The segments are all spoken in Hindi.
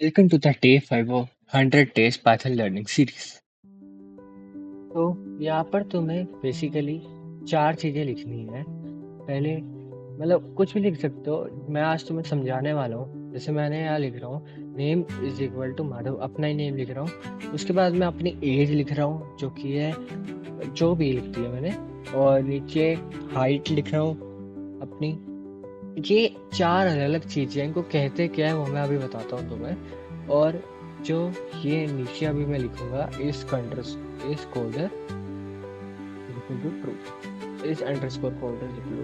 Welcome to the Day 5 of 100 Days Python Learning Series। तो यहाँ पर तुम्हें बेसिकली 4 चीज़ें लिखनी है। पहले मतलब कुछ भी लिख सकते हो, मैं आज तुम्हें समझाने वाला हूँ। जैसे मैंने यहाँ लिख रहा हूँ name is equal to Madhav, अपना ही नेम लिख रहा हूँ। उसके बाद मैं अपनी एज लिख रहा हूँ जो कि है जो भी लिख दिया मैंने, और नीचे हाइट लिख रहा हूँ अपनी। ये 4 अलग-अलग चीज़ें हैं, इनको कहते क्या है वो मैं अभी बताता हूँ तुम्हें। और जो ये नीचे अभी मैं लिखूँगा इस कोडर इक्वल टू ट्रू, इस अंडरस्कोर कोडर इक्वल टू।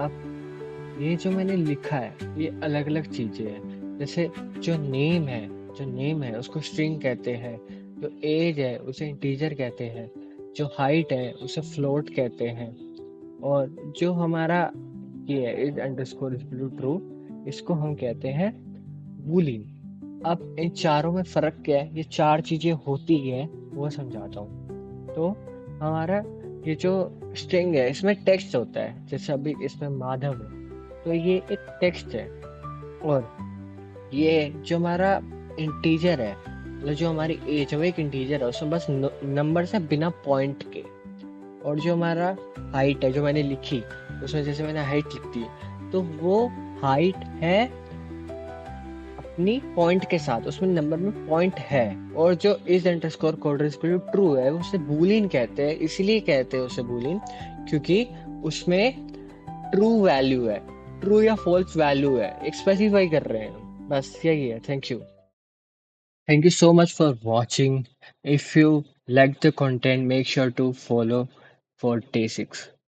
अब ये जो मैंने लिखा है ये अलग-अलग चीज़ें हैं। जैसे जो नेम है उसको स्ट्रिंग कहते हैं, जो एज है उसे इंटीजर कहते हैं, जो हाइट है उसे फ्लोट कहते हैं, और जो हमारा ये है is underscore equal to true, इसको हम कहते हैं बूलियन। अब इन चारों में फर्क क्या है, ये 4 चीजें होती है वो समझाता हूँ। तो हमारा ये जो स्ट्रिंग है इसमें टेक्स्ट होता है, जैसे अभी इसमें माधव है तो ये एक टेक्स्ट है। और ये जो हमारा इंटीजर है, मतलब जो हमारी एज है वो एक इंटीजर है, उसमें बस नंबर से बिना पॉइंट के। और जो हमारा हाइट है जो मैंने लिखी, उसमें जैसे मैंने हाइट लिख दी तो वो हाइट है अपनी पॉइंट के साथ, उसमें नंबर में पॉइंट है। और जो इज अंडरस्कोर कोड ट्रू है उसे बूलियन कहते हैं। इसीलिए कहते हैं उसे बूलियन क्योंकि उसमें ट्रू वैल्यू है, ट्रू या फॉल्स वैल्यू है, एक स्पेसिफाई कर रहे हैं। बस यही है। Thank you so much for watching. If you like the content, make sure to follow for day 6.